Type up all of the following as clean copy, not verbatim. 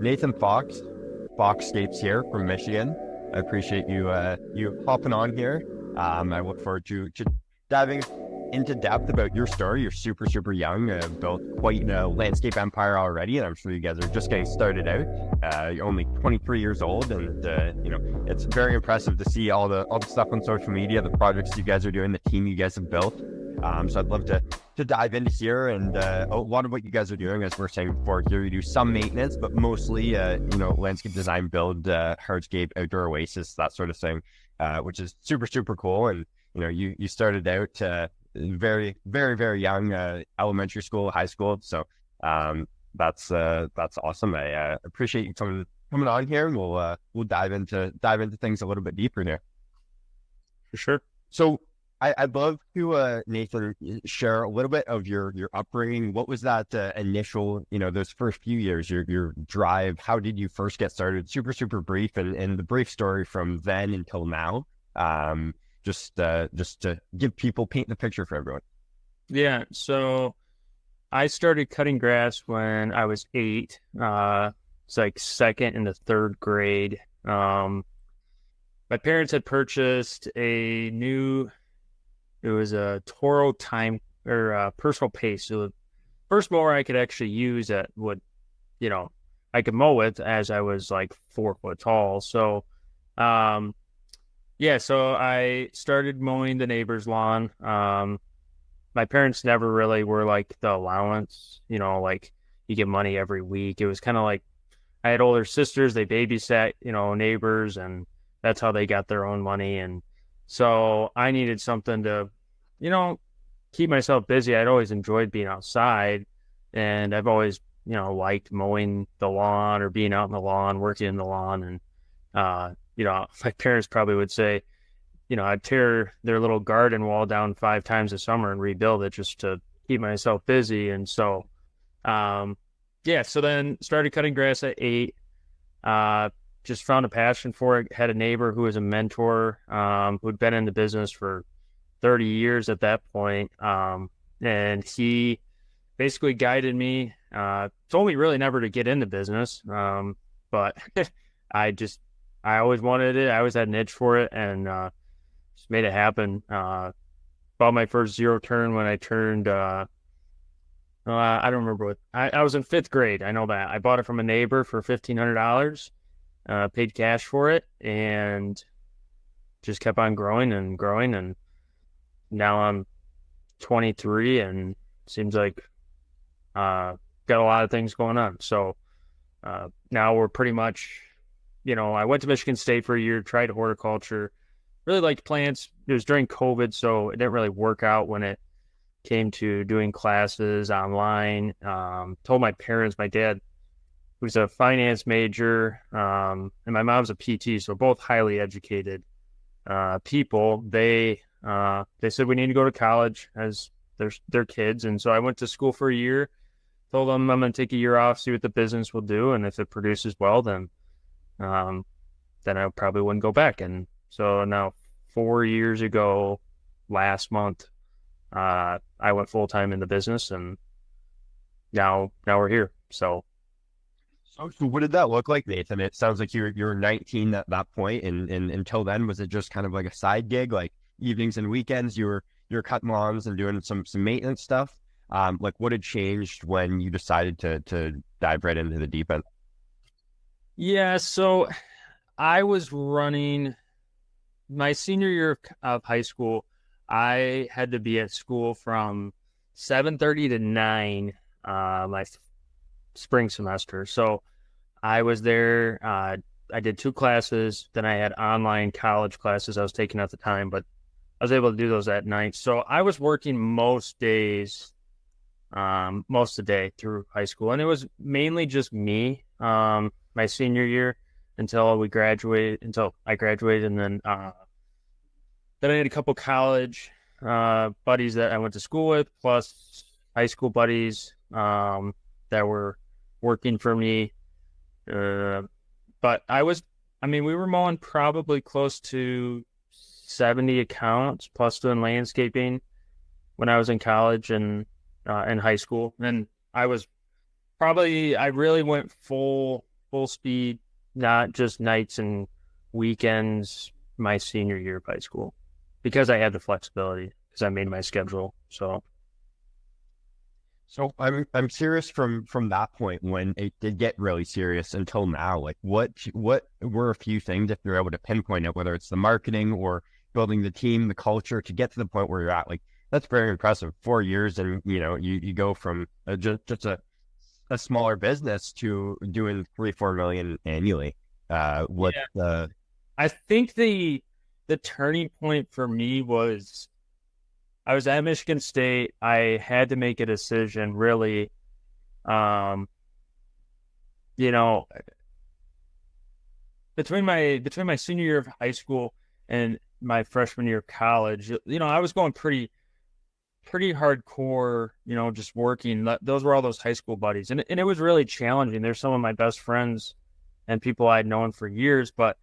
Nathan Fox, Foxscapes here from Michigan. I appreciate you hopping on here. I look forward to diving into depth about your story. You're super young, built quite a landscape empire already, and I'm sure you guys are just getting started out. You're only 23 years old, and it's very impressive to see all the stuff on social media, the projects you guys are doing, the team you guys have built. So I'd love to dive into here, and a lot of what you guys are doing, as we're saying before here, you do some maintenance, but mostly landscape design, build, hardscape, outdoor oasis, that sort of thing, which is super cool. And you started out very young, elementary school, high school. So that's awesome. I appreciate you coming on here, and we'll dive into things a little bit deeper now. For sure. So I'd love to, Nathan, share a little bit of your upbringing. What was that initial, those first few years, your drive? How did you first get started? Super brief, and the brief story from then until now. Just to paint the picture for everyone. Yeah. So I started cutting grass when I was 8. It's like second and the third grade. My parents had purchased it was a Toro personal pace. So the first mower I could actually use that would, I could mow with, as I was like 4 foot tall. So, so I started mowing the neighbor's lawn. My parents never really were like the allowance, like you get money every week. It was kind of like I had older sisters, they babysat, neighbors, and that's how they got their own money. And so I needed something to, keep myself busy. I'd always enjoyed being outside, and I've always, liked mowing the lawn or being out in the lawn, working in the lawn. And, my parents probably would say, I'd tear their little garden wall down 5 times a summer and rebuild it just to keep myself busy. And so, so then started cutting grass at 8. Just found a passion for it. Had a neighbor who was a mentor, who'd been in the business for 30 years at that point. And he basically guided me, told me really never to get into business. But I always wanted it. I always had an itch for it, and just made it happen. Bought my first zero turn when I turned, I don't remember what, I was in 5th grade. I know that. I bought it from a neighbor for $1,500. Paid cash for it, and just kept on growing, and now I'm 23, and seems like got a lot of things going on. So now we're pretty much, I went to Michigan State for a year, tried horticulture, really liked plants. It was during COVID, so it didn't really work out when it came to doing classes online. Told my parents, my dad, who's a finance major, and my mom's a PT, so both highly educated people. They said we need to go to college as their kids, and so I went to school for a year. Told them I'm going to take a year off, see what the business will do, and if it produces well, then I probably wouldn't go back. And so now 4 years ago, last month, I went full time in the business, and now we're here. So what did that look like, Nathan? It sounds like you were 19 at that point, and until then, was it just kind of like a side gig, like evenings and weekends? You were cutting lawns and doing some maintenance stuff. Like, what had changed when you decided to dive right into the deep end? Yeah, so I was running my senior year of high school. I had to be at school from 7:30 to 9 my spring semester. So I was there. I did 2 classes. Then I had online college classes I was taking at the time, but I was able to do those at night. So I was working most days, most of the day through high school. And it was mainly just me my senior year until I graduated. And then I had a couple college buddies that I went to school with, plus high school buddies that were working for me. But we were mowing probably close to 70 accounts plus doing landscaping when I was in college and in high school. And I really went full full speed, not just nights and weekends my senior year of high school because I had the flexibility because I made my schedule. So I'm serious from that point when it did get really serious until now. Like what were a few things if you're able to pinpoint it, whether it's the marketing or building the team, the culture to get to the point where you're at? Like that's very impressive. 4 years and you go from just a smaller business to doing 3-4 million annually. What Yeah. the I think the turning point for me was I was at Michigan State. I had to make a decision really. Um, you know, between my senior year of high school and my freshman year of college, I was going pretty hardcore, just working. Those were all those high school buddies. And it was really challenging. They're some of my best friends and people I'd known for years, but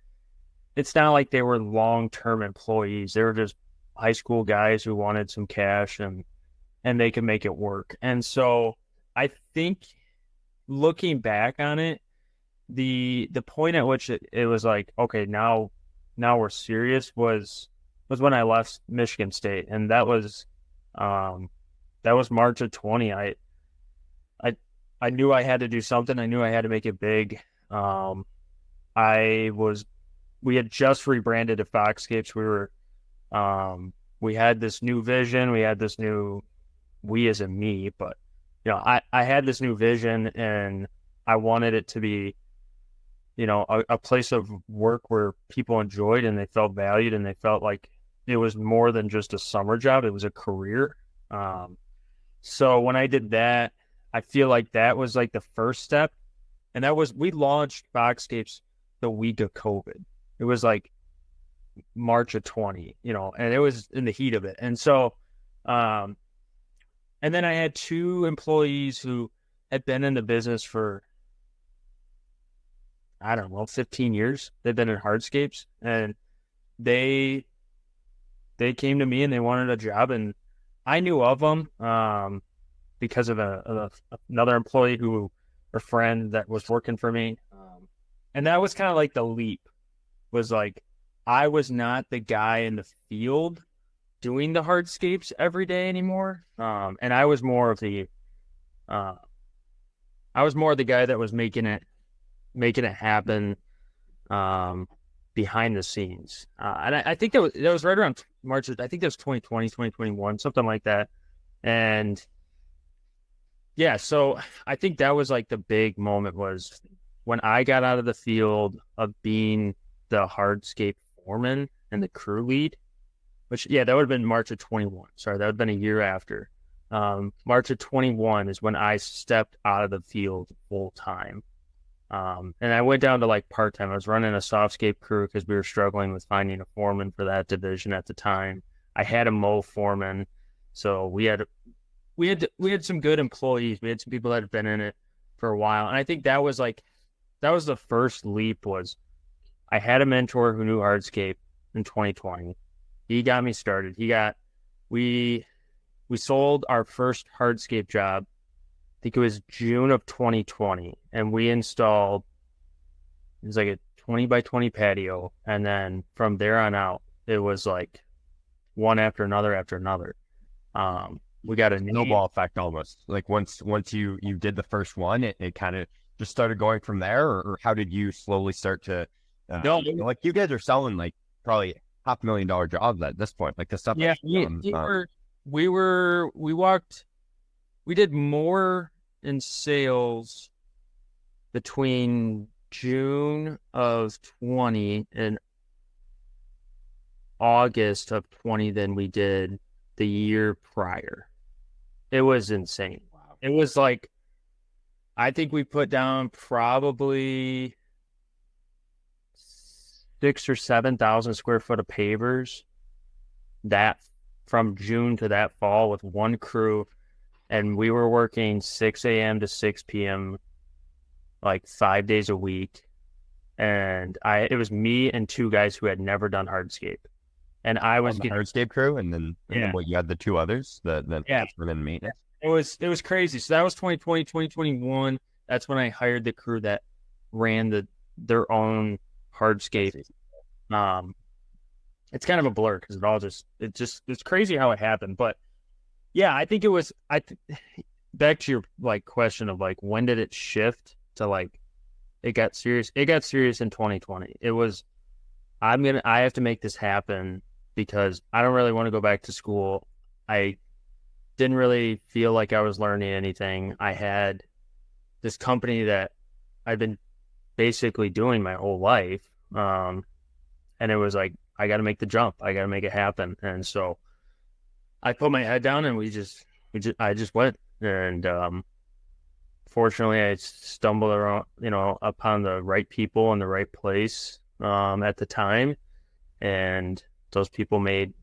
it's not like they were long-term employees. They were just high school guys who wanted some cash and they could make it work. And so I think looking back on it, the point at which it was like, okay, now we're serious was when I left Michigan State. And that was March of 20. I knew I had to do something. I knew I had to make it big. We had just rebranded to Foxscapes. We had this new vision. We had this new, we as in me, but I had this new vision and I wanted it to be, a place of work where people enjoyed and they felt valued and they felt like it was more than just a summer job. It was a career. So when I did that, I feel like that was like the first step. And we launched Foxscapes the week of COVID. It was like March of 20, and it was in the heat of it. And so, and then I had two employees who had been in the business for, I don't know, 15 years. They've been in hardscapes and they came to me and they wanted a job and I knew of them, because of another employee or friend that was working for me. And that was kind of like the leap was like, I was not the guy in the field doing the hardscapes every day anymore. And I was more of the guy that was making it happen, behind the scenes. And I think that was right around March. I think that was 2020, 2021, something like that. And yeah, so I think that was like the big moment was when I got out of the field of being the hardscape foreman and the crew lead, which, yeah, that would have been March of 21. Sorry, that would have been a year after. March of 21 is when I stepped out of the field full time. And I went down to like part-time. I was running a softscape crew because we were struggling with finding a foreman for that division at the time. I had a mow foreman. So we had some good employees. We had some people that had been in it for a while. And I think that was the first leap was I had a mentor who knew hardscape in 2020. He got me started. We sold our first hardscape job. I think it was June of 2020, and we installed, it was like a 20 by 20 patio. And then from there on out, it was like one after another after another. We got a snowball effect almost. Like once you did the first one, it kind of just started going from there, or how did you slowly start to, no, like you guys are selling like probably $500,000 jobs at this point, like the stuff. Yeah, we did more in sales between June of 20 and August of 20 than we did the year prior. It was insane. Wow. It was like, I think we put down probably 6,000 or 7,000 square foot of pavers that from June to that fall with one crew. And we were working 6 a.m. to 6 p.m. like 5 days a week. And it was me and two guys who had never done hardscape. And I was the hardscape crew, and then you had the two others, the maintenance. It was crazy. So that was 2020, 2021. That's when I hired the crew that ran their own hardscape. It's kind of a blur because it's crazy how it happened. But yeah, I think it was back to your like question of like when did it shift to like it got serious. It got serious in 2020. It was I have to make this happen because I don't really want to go back to school. I didn't really feel like I was learning anything. I had this company that I've been basically doing my whole life. And it was like, I got to make the jump. I got to make it happen. And so I put my head down and I just went. And fortunately, I stumbled around, upon the right people in the right place at the time. And those people made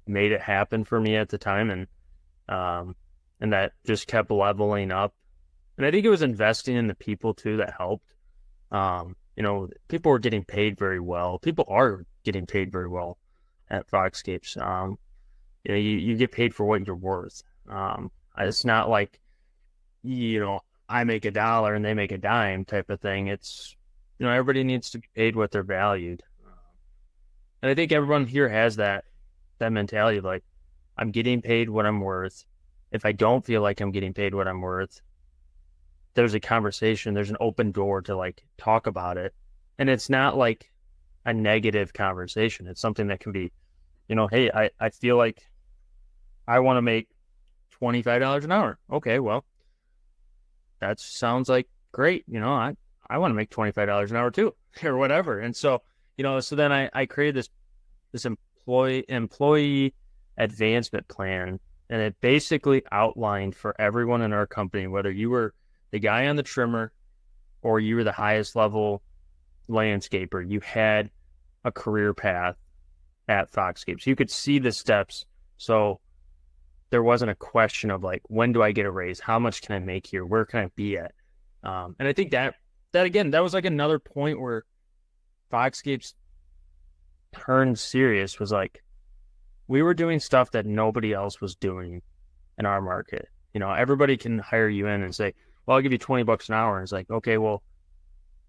it happen for me at the time. And that just kept leveling up. And I think it was investing in the people too that helped. People were getting paid very well. People are getting paid very well at Foxscapes. You get paid for what you're worth. It's not like, I make $1 and they make a dime type of thing. It's, everybody needs to be paid what they're valued. And I think everyone here has that mentality of like, I'm getting paid what I'm worth. If I don't feel like I'm getting paid what I'm worth, there's a conversation, there's an open door to like talk about it. And it's not like a negative conversation. It's something that can be, hey, I feel like I want to make $25 an hour. Okay, well, that sounds like great. I want to make $25 an hour too, or whatever. And so, so then I created this employee advancement plan, and it basically outlined for everyone in our company, whether you were the guy on the trimmer or you were the highest level landscaper, you had a career path at Foxscapes. You could see the steps. So there wasn't a question of like, when do I get a raise? How much can I make here? Where can I be at? And I think that again, that was like another point where Foxscapes turned serious, was like, we were doing stuff that nobody else was doing in our market. Everybody can hire you in and say, well, I'll give you $20 an hour. And it's like, okay, well,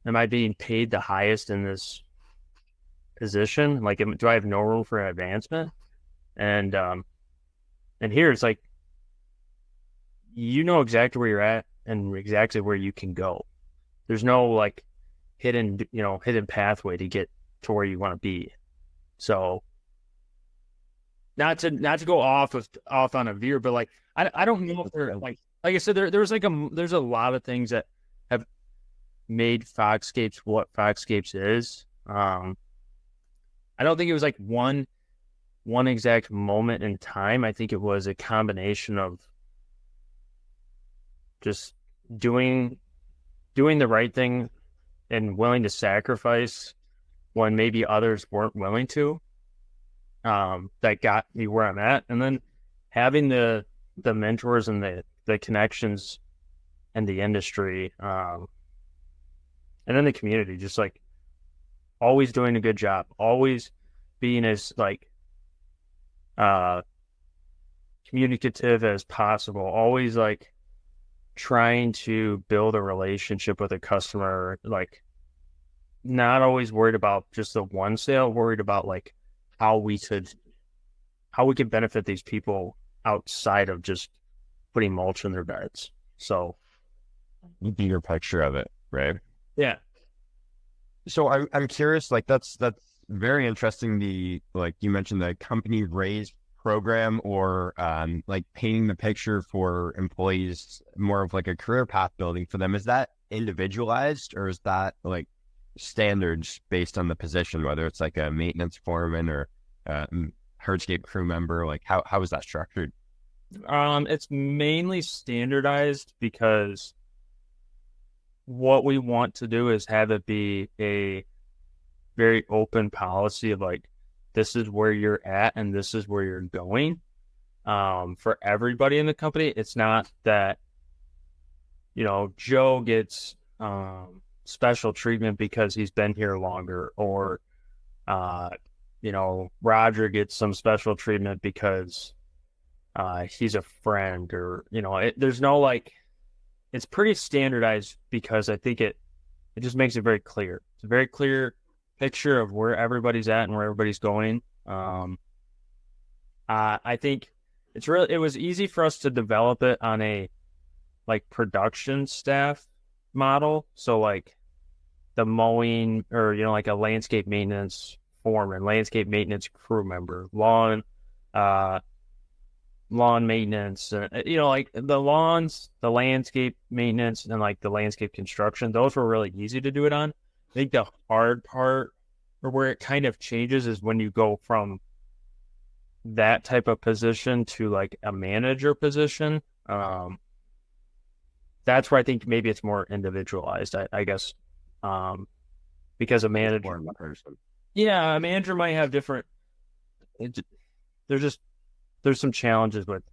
am I being paid the highest in this position? Like, do I have no room for advancement? And here it's like, you know exactly where you're at and exactly where you can go. There's no like hidden pathway to get to where you want to be. So not to go off on a veer, but like, I don't know if they're like I said, there's a lot of things that have made Foxscapes what Foxscapes is. I don't think it was like one exact moment in time. I think it was a combination of just doing the right thing and willing to sacrifice when maybe others weren't willing to. That got me where I'm at, and then having the mentors and the connections and the industry, and then the community, just like always doing a good job, always being as like communicative as possible, always like trying to build a relationship with a customer, like not always worried about just the one sale, worried about like how we could benefit these people outside of just putting mulch in their beds. So You do your picture of it, right? yeah. So I'm curious, like that's very interesting. Like you mentioned the company raise program, or like painting the picture for employees, more of like a career path building for them. Is that individualized, or is that like standards based on the position, whether it's like a maintenance foreman or hardscape crew member? Like how is that structured? It's mainly standardized because what we want to do is have it be a very open policy of like, this is where you're at and this is where you're going. For everybody in the company, it's not that, Joe gets special treatment because he's been here longer, or Roger gets some special treatment because he's a friend, or there's no like, it's pretty standardized because I think it just makes it very clear. It's a very clear picture of where everybody's at and where everybody's going. I think it was easy for us to develop it on a like production staff model. So like the mowing or, like a landscape maintenance foreman, landscape maintenance crew member, uh, lawn maintenance, like the lawns, the landscape maintenance, and like the landscape construction. Those were really easy to do it on. I think the hard part, or where it kind of changes, is when you go from that type of position to like a manager position. That's where I think maybe it's more individualized, I guess, because a manager, yeah, a manager might have different. There's some challenges with,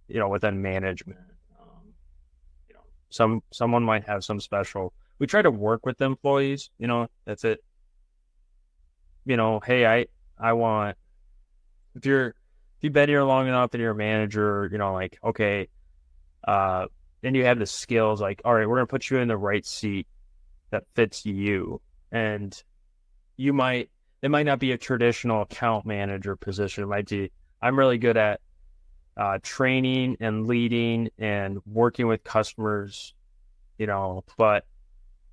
within management. Someone might have some special. We try to work with the employees. That's it. Hey, I want, if you've been here long enough and you're a manager, like, okay, and you have the skills, like, all right, we're gonna put you in the right seat that fits you, and it might not be a traditional account manager position. It might be, I'm really good at training and leading and working with customers, but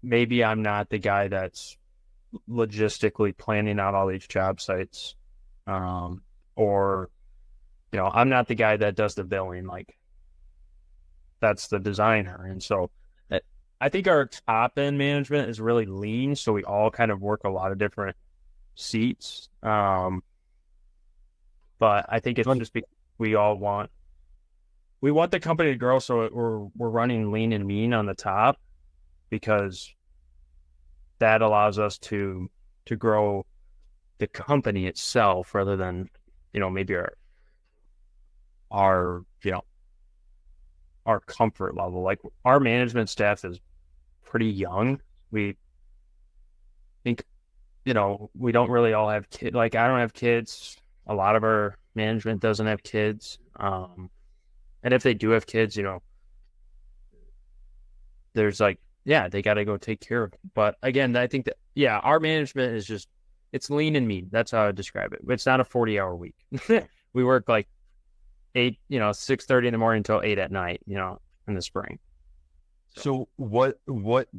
maybe I'm not the guy that's logistically planning out all these job sites, or I'm not the guy that does the billing. Like, that's the designer. And so I think our top end management is really lean, so we all kind of work a lot of different seats. But I think it's just because we want the company to grow, so we're running lean and mean on the top, because that allows us to grow the company itself rather than, maybe our comfort level. Like, our management staff is pretty young. We think, we don't really all have kids. Like, I don't have kids. A lot of our management doesn't have kids. And if they do have kids, there's like, yeah, they got to go take care of it. But again, I think that, yeah, our management is just, it's lean and mean. That's how I would describe it. It's not a 40-hour week. We work like 6:30 in the morning until 8 at night, in the spring. So what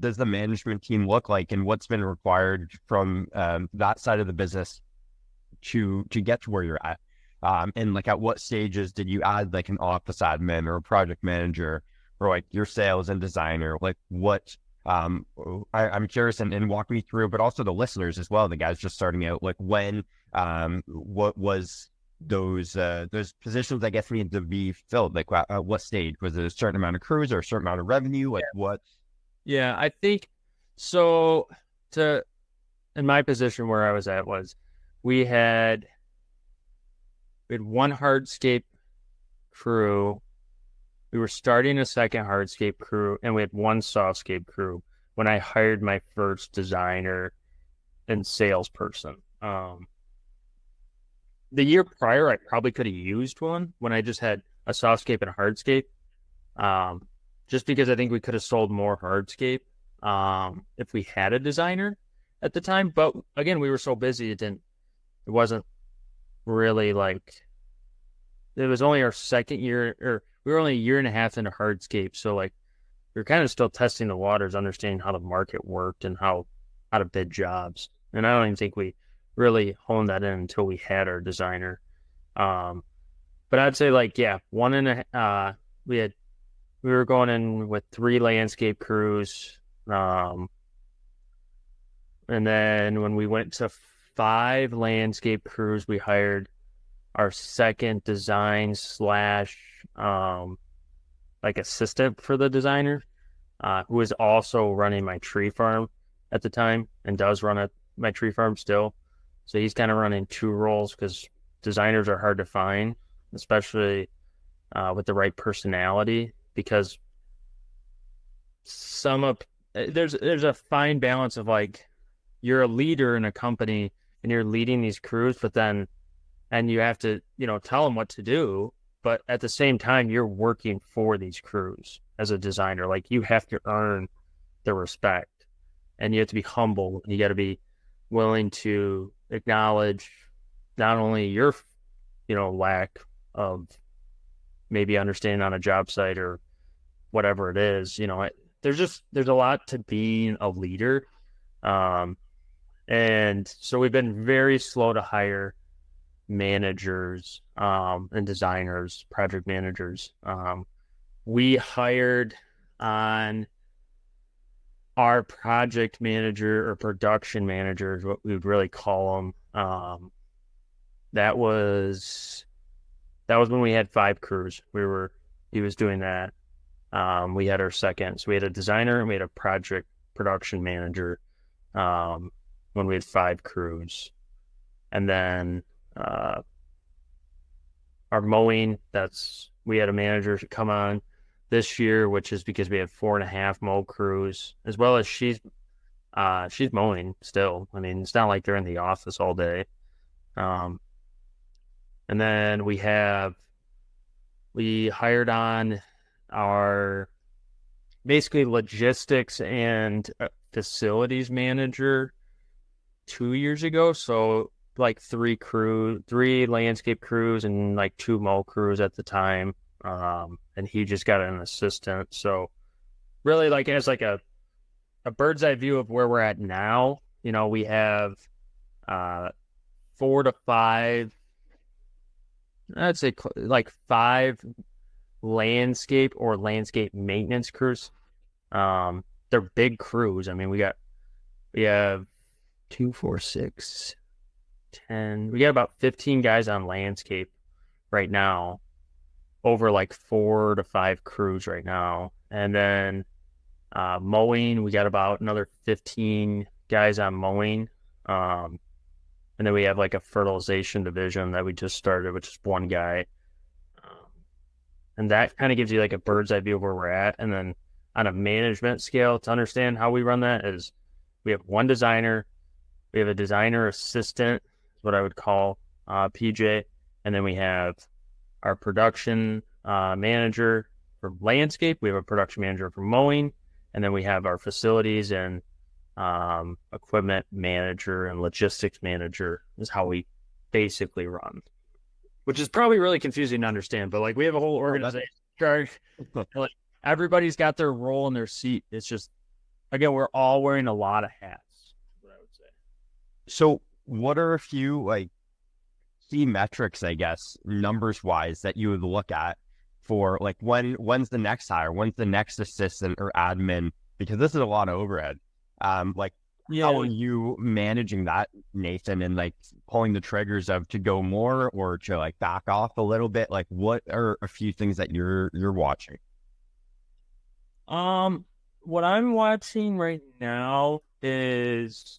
does the management team look like, and what's been required from that side of the business to get to where you're at? And like, at what stages did you add like an office admin or a project manager, or like your sales and designer? Like, what I'm curious, and walk me through, but also the listeners as well, the guys just starting out, like, when what was those positions, I guess, needed to be filled? Like, at what stage? Was it a certain amount of crews or a certain amount of revenue? Like, what? Yeah, I think so. In my position where I was at, we had one hardscape crew. We were starting a second hardscape crew, and we had one softscape crew when I hired my first designer and salesperson. The year prior, I probably could have used one when I just had a softscape and a hardscape, just because I think we could have sold more hardscape if we had a designer at the time. But again, we were so busy, it wasn't really like, it was only our second year, or we were only a year and a half into hardscape. So like, we were kind of still testing the waters, understanding how the market worked and how to bid jobs. And I don't even think we really honed that in until we had our designer. But I'd say, like, yeah, we were going in with 3 landscape crews. And then when we went to 5 landscape crews, we hired our second design / like assistant for the designer, who was also running my tree farm at the time and does run my tree farm still. So he's kind of running 2 roles, because designers are hard to find, especially with the right personality, because there's a fine balance of, like, you're a leader in a company and you're leading these crews, and you have to, tell them what to do, but at the same time, you're working for these crews as a designer. Like, you have to earn the respect. and you have to be humble. You got to be willing to acknowledge not only your, lack of maybe understanding on a job site or whatever it is. There's a lot to being a leader. And so we've been very slow to hire managers and designers, project managers. We hired on our project manager or production manager is what we would really call them. That was when we had 5 crews. He was doing that. We had our second. So we had a designer and we had a project production manager when we had 5 crews. And then our mowing, we had a manager come on this year, which is because we have 4.5 mow crews, as well as she's mowing still. I mean, it's not like they're in the office all day. And then we hired on our basically logistics and facilities manager 2 years ago. So like 3 landscape crews and like 2 mow crews at the time. And he just got an assistant. So really like as like a bird's eye view of where we're at now, we have 4 to 5, I'd say like 5 landscape or landscape maintenance crews. They're big crews. I mean, we have 2, 4, 6, 10. We got about 15 guys on landscape right now, over like 4 to 5 crews right now. And then mowing, we got about another 15 guys on mowing. And then we have like a fertilization division that we just started, which is 1 guy. And that kind of gives you like a bird's eye view of where we're at. And then on a management scale, to understand how we run that, is we have 1 designer, we have a designer assistant, is what I would call PJ, and then we have our production manager for landscape, we have a production manager for mowing, and then we have our facilities and equipment manager and logistics manager is how we basically run. Which is probably really confusing to understand, but like we have a whole organization chart. Like everybody's got their role in their seat. It's just, again, we're all wearing a lot of hats, is what I would say. So what are a few like key metrics, I guess, numbers wise, that you would look at for like when's the next hire, when's the next assistant or admin? Because this is a lot of overhead. How are you managing that, Nathan, and like pulling the triggers to go more or to like back off a little bit? Like, what are a few things that you're watching? What I'm watching right now is,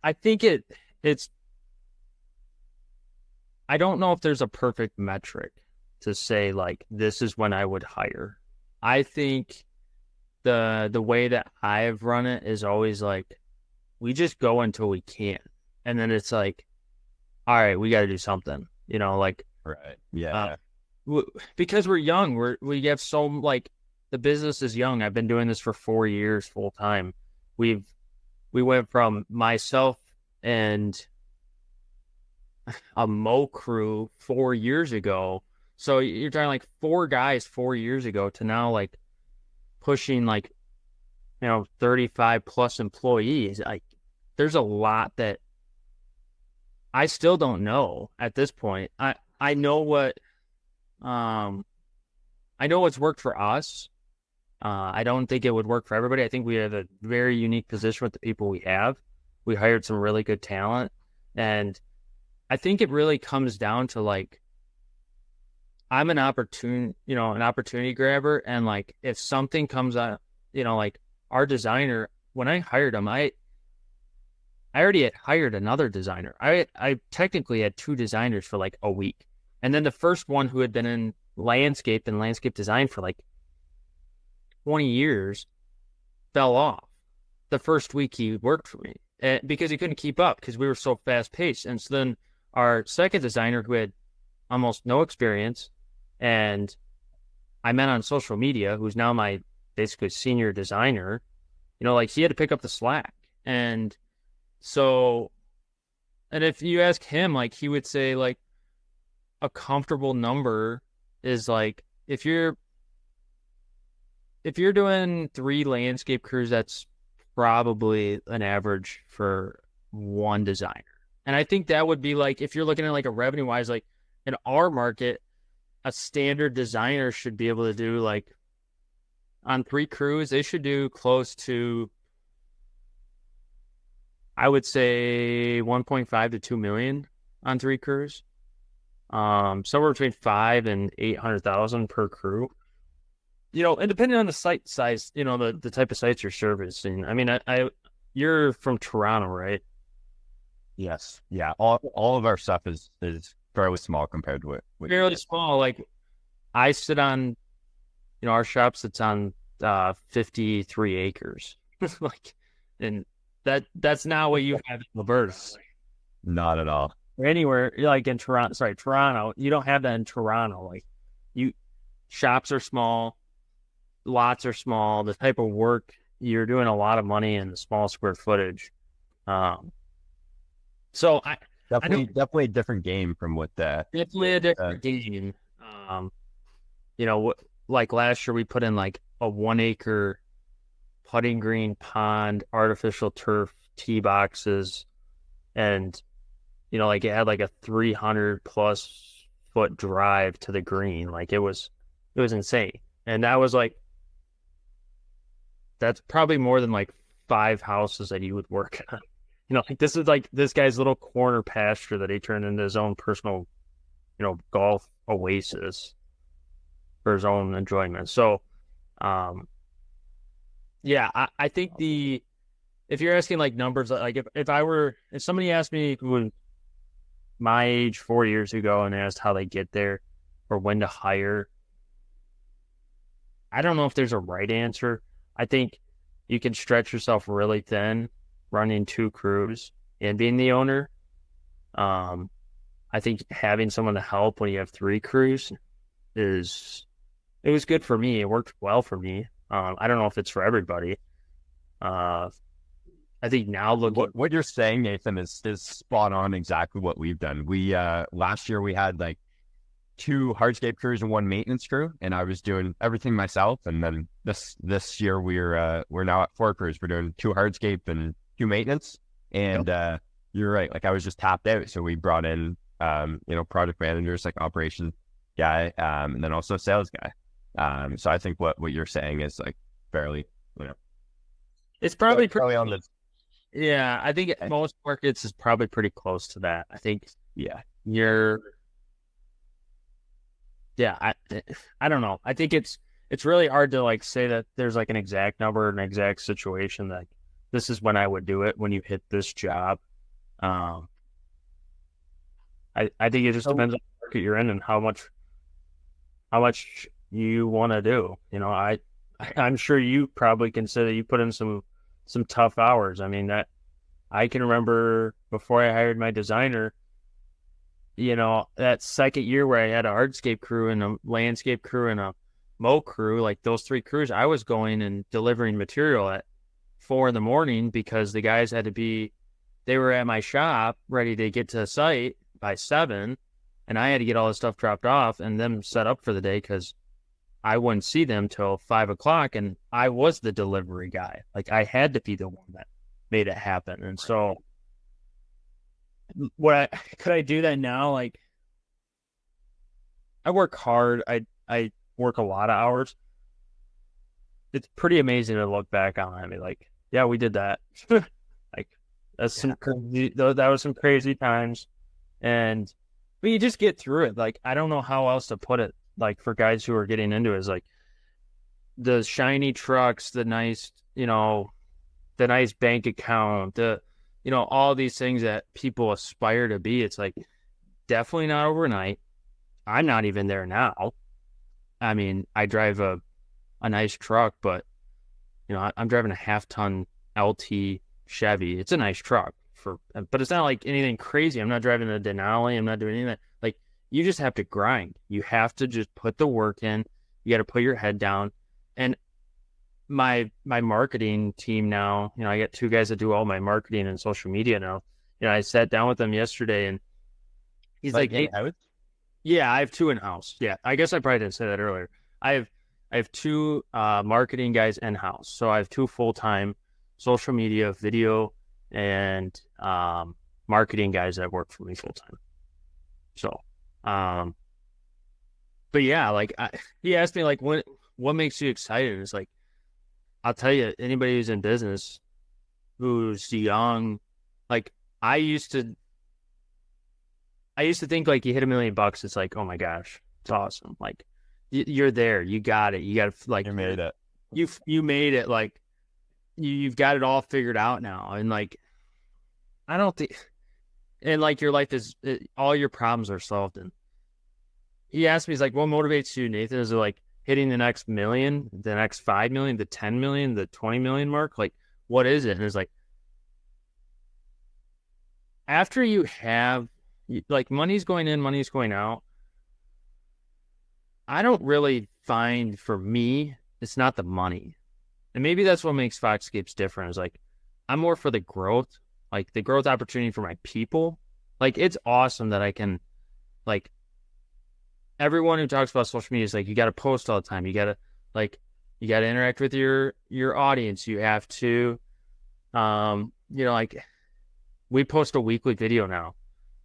I think it's, I don't know if there's a perfect metric to say like this is when I would hire. I think the way that I've run it is always like, we just go until we can. And then it's like, all right, we got to do something, like, right. Yeah. Because we're young, we have so like, the business is young. I've been doing this for 4 years full time. We went from myself and a mow crew 4 years ago. So you're talking like 4 guys 4 years ago to now like pushing like 35 plus employees. Like there's a lot that I still don't know at this point. I know what's worked for us. I don't think it would work for everybody. I think we have a very unique position with the people we have. We hired some really good talent, and I think it really comes down to like, I'm an opportunity grabber. And like, if something comes out, like our designer, when I hired him, I already had hired another designer. I technically had 2 designers for like a week. And then the first one, who had been in landscape and landscape design for like 20 years, fell off the first week he worked for me, because he couldn't keep up because we were so fast paced. And so then our second designer, who had almost no experience, and I met on social media, who's now my basically senior designer, like he had to pick up the slack. And so, and if you ask him, like he would say like a comfortable number is like if you're doing 3 landscape crews, that's probably an average for one designer. And I think that would be like, if you're looking at like a revenue wise, like in our market, a standard designer should be able to do like on 3 crews, they should do close to, I would say 1.5 to 2 million on 3 crews. Somewhere between 5 and 800,000 per crew. And depending on the site size, the type of sites you're servicing. I mean, you're from Toronto, right? Yes. Yeah. All of our stuff is fairly small compared to what Fairly small. Like I sit on, our shop sits on 53 acres. Like, and that's not what you have in Alberta. Not at all. Or anywhere like in Toronto, you don't have that in Toronto. Like shops are small, lots are small. The type of work, you're doing a lot of money in the small square footage. So Definitely a different game from what the definitely a different game. Like last year we put in like a 1 acre putting green pond, artificial turf, tee boxes, and like it had like a 300+ foot drive to the green. Like it was insane. And that was like, that's probably more than like 5 houses that he would work on. Like this is like this guy's little corner pasture that he turned into his own personal, golf oasis for his own enjoyment. So, yeah, I think if you're asking like numbers, like if somebody asked me who was my age 4 years ago and asked how they get there or when to hire, I don't know if there's a right answer. I think you can stretch yourself really thin running 2 crews and being the owner. I think having someone to help when you have 3 crews it was good for me. It worked well for me. I don't know if it's for everybody. I think now what you're saying, Nathan, is spot on exactly what we've done. We last year we had like 2 hardscape crews and 1 maintenance crew, and I was doing everything myself. And then this year we're now at 4 crews. We're doing 2 hardscape and 2 maintenance. And you're right. Like I was just tapped out, so we brought in project managers, like operation guy, and then also sales guy. So I think what you're saying is like fairly, it's probably pretty on the. Yeah, I think most markets is probably pretty close to that. I think. Yeah. I don't know. I think it's really hard to like say that there's like an exact number, an exact situation that this is when I would do it when you hit this job. I think it just depends on the market you're in and how much you want to do. I'm sure you probably can say that you put in some tough hours. I mean, that I can remember before I hired my designer, that second year where I had a hardscape crew and a landscape crew and a mow crew, like those 3 crews, I was going and delivering material at 4 a.m. because the guys they were at my shop ready to get to the site by 7, and I had to get all this stuff dropped off and them set up for the day because I wouldn't see them till 5 o'clock, and I was the delivery guy. Like I had to be the one that made it happen. And so could I do that now? Like I work hard. I work a lot of hours. It's pretty amazing to look back on. I mean, like, yeah, we did that. Like that was some crazy times. But you just get through it. Like, I don't know how else to put it. Like for guys who are getting into it, is like the shiny trucks, the nice bank account, all these things that people aspire to be. It's like definitely not overnight. I'm not even there now. I mean, I drive a nice truck, but I'm driving a 1/2-ton LT Chevy. It's a nice truck but it's not like anything crazy. I'm not driving a Denali. I'm not doing anything. Like you just have to grind. You have to just put the work in. You got to put your head down. And my marketing team now, I got 2 guys that do all my marketing and social media now. I sat down with them yesterday, and he's Like like, in "Hey, house? yeah, I have 2 in house. Yeah, I guess I probably didn't say that earlier. I have 2 marketing guys in house, so I have 2 full-time social media, video, and marketing guys that work for me full time. So, but yeah, like he asked me like, what makes you excited? It's like, I'll tell you, anybody who's in business, who's young, like I used to, I used to think like you hit $1 million, it's like, oh my gosh, it's awesome. Like you're there, you got it, like You made it. you made it, like you've got it all figured out now, and like I don't think, and like your life is all your problems are solved. And he asked me, he's like, what motivates you, Nathan? Is it like hitting the next million, the next 5 million, the 10 million, the 20 million mark? Like, what is it? And it's like, after you have, like, money's going in, money's going out. I don't really find, for me, it's not the money. And maybe that's what makes Foxscapes different, is like, I'm more for the growth, like the growth opportunity for my people. Like, it's awesome that I can, like, everyone who talks about social media is like, you got to post all the time. You got to, like, you got to interact with your audience. You have to, like, we post a weekly video now.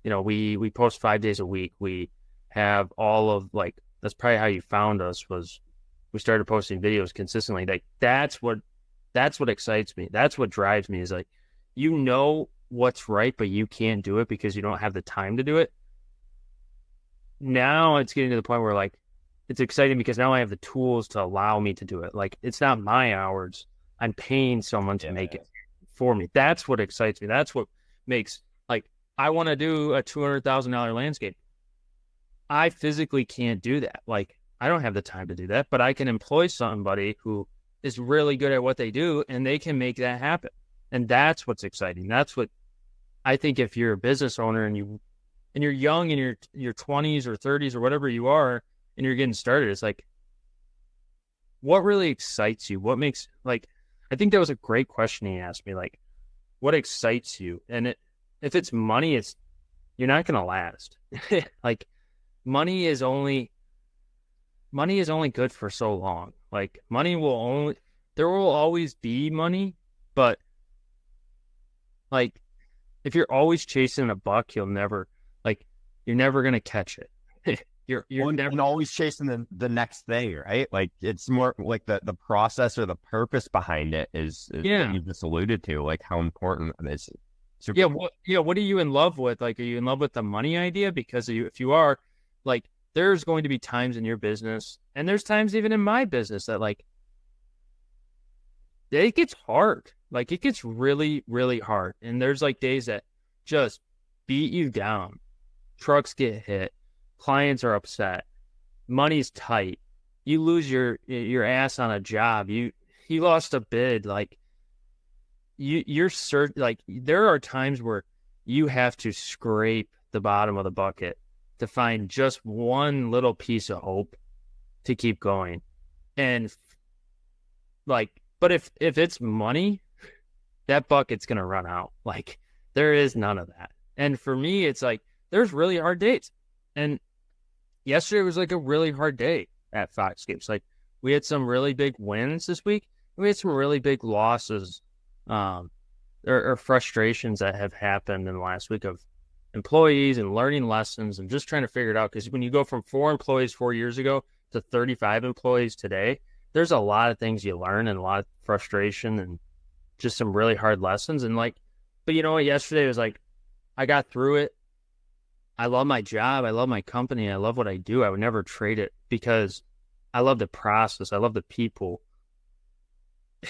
We post 5 days a week. We have all of, like, that's probably how you found us, was we started posting videos consistently. Like, that's what excites me. That's what drives me, is like, what's right, but you can't do it because you don't have the time to do it. Now it's getting to the point where, like, it's exciting because now I have the tools to allow me to do it. Like, it's not my hours. I'm paying someone to make it for me. That's what excites me. That's what makes, like, I want to do a $200,000 landscape. I physically can't do that. Like, I don't have the time to do that, but I can employ somebody who is really good at what they do, and they can make that happen. And that's what's exciting. That's what I think, if you're a business owner and you're young, in your 20s or 30s or whatever you are, and you're getting started, it's like, what really excites you? What makes, like, I think that was a great question he asked me, like, what excites you? And if it's money, you're not going to last. Like, money is only good for so long. Like, there will always be money, but, like, if you're always chasing a buck, you're never going to catch it. you're never, and always chasing the next thing, right? Like, it's more like the process or the purpose behind it is what you just alluded to, like how important it is. Super cool. What are you in love with? Like, are you in love with the money idea? Because if you are, like, there's going to be times in your business, and there's times even in my business, that, like, it gets hard. Like, it gets really, really hard. And there's, like, days that just beat you down. Trucks get hit. Clients are upset. Money's tight. You lose your ass on a job. You lost a bid. Like, like, there are times where you have to scrape the bottom of the bucket to find just one little piece of hope to keep going. And, like, but if it's money, that bucket's going to run out. Like, there is none of that. And for me, it's like, there's really hard days. And yesterday was like a really hard day at Foxscapes. Like, we had some really big wins this week. We had some really big losses, or frustrations that have happened in the last week, of employees and learning lessons and just trying to figure it out. Because when you go from 4 employees 4 years ago to 35 employees today, there's a lot of things you learn, and a lot of frustration, and just some really hard lessons. And, like, but you know what? Yesterday was like, I got through it. I love my job. I love my company. I love what I do. I would never trade it, because I love the process. I love the people.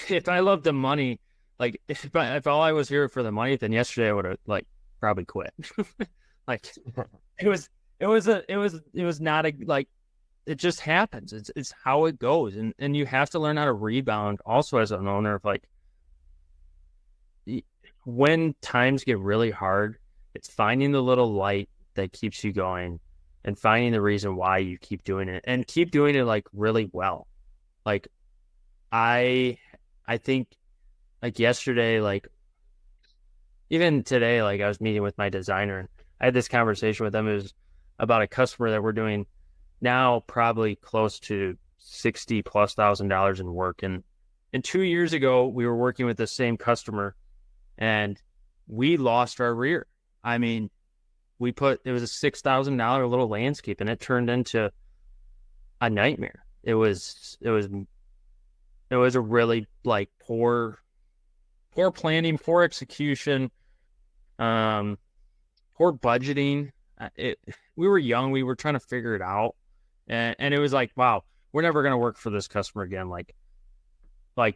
If I loved the money, like, if all I was here for the money, then yesterday I would have, like, probably quit. Like, it was not a, like, it just happens. It's how it goes. And you have to learn how to rebound also as an owner, of, like, when times get really hard, it's finding the little light that keeps you going, and finding the reason why you keep doing it, and keep doing it, like, really well. Like, I think like yesterday, like even today, like I was meeting with my designer and I had this conversation with them. It was about a customer that we're doing now probably close to 60 plus $1,000 in work. And 2 years ago, we were working with the same customer and we lost our rear. I mean, it was a $6,000 little landscape and it turned into a nightmare. It was a really like poor planning, poor execution, um, poor budgeting. We were young, we were trying to figure it out, and it was like, wow, we're never gonna work for this customer again. Like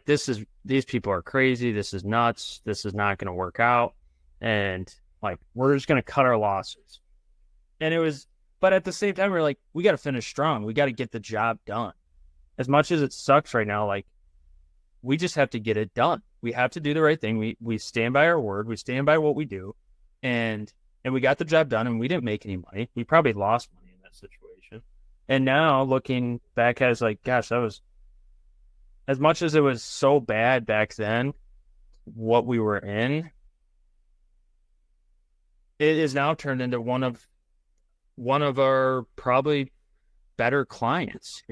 these people are crazy. This is nuts. This is not gonna work out, and like we're just gonna cut our losses. And it was, but at the same time, we're like, we got to finish strong. We got to get the job done. As much as it sucks right now, like we just have to get it done. We have to do the right thing. We stand by our word. We stand by what we do, and we got the job done. And we didn't make any money. We probably lost money in that situation. And now looking back, as like, gosh, that was as much as it was so bad back then. What we were in, it is now turned into one of our probably better clients.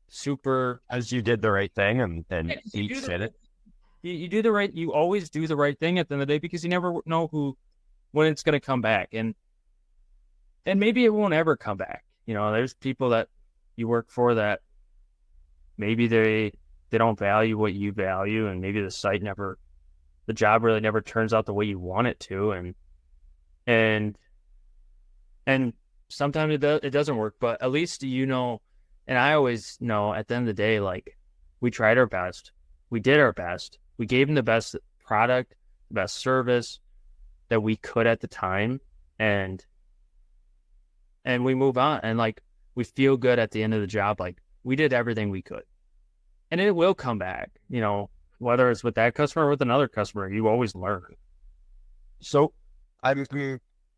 Super. As you did the right thing and You each did it. you do the right. You always do the right thing at the end of the day because you never know when it's going to come back, and maybe it won't ever come back. There's people that you work for that maybe they don't value what you value, and maybe the job really never turns out the way you want it to, and sometimes it doesn't work, but at least and I always know at the end of the day, like we tried our best, we did our best, we gave them the best product, the best service that we could at the time, and we move on, and like we feel good at the end of the job, like we did everything we could, and it will come back. Whether it's with that customer or with another customer, you always learn. So I'm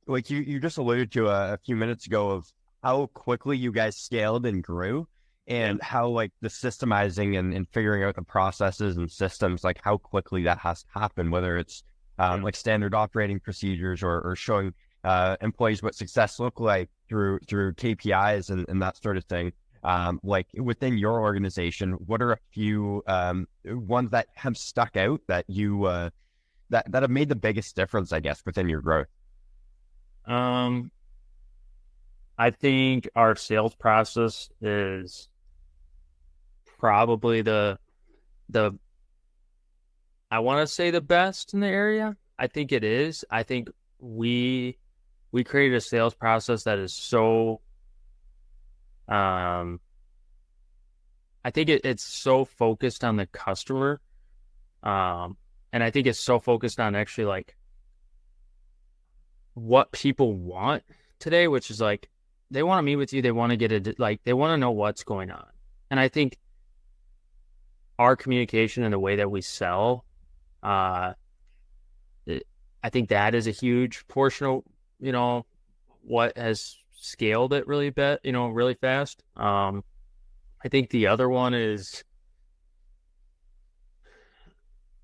like you just alluded to a few minutes ago of how quickly you guys scaled and grew, and how like the systemizing and figuring out the processes and systems, like how quickly that has to happen, whether it's like standard operating procedures or showing employees what success look like through KPIs and that sort of thing. Like within your organization, what are a few ones that have stuck out that you that have made the biggest difference, I guess, within your growth? I think our sales process is probably the I want to say the best in the area. I think it is. I think we created a sales process that is so I think it's so focused on the customer. And I think it's so focused on actually like what people want today, which is like they want to meet with you, they want to get it, like they want to know what's going on. And I think our communication and the way that we sell, I think that is a huge portion of what has scaled it really really fast. I think the other one is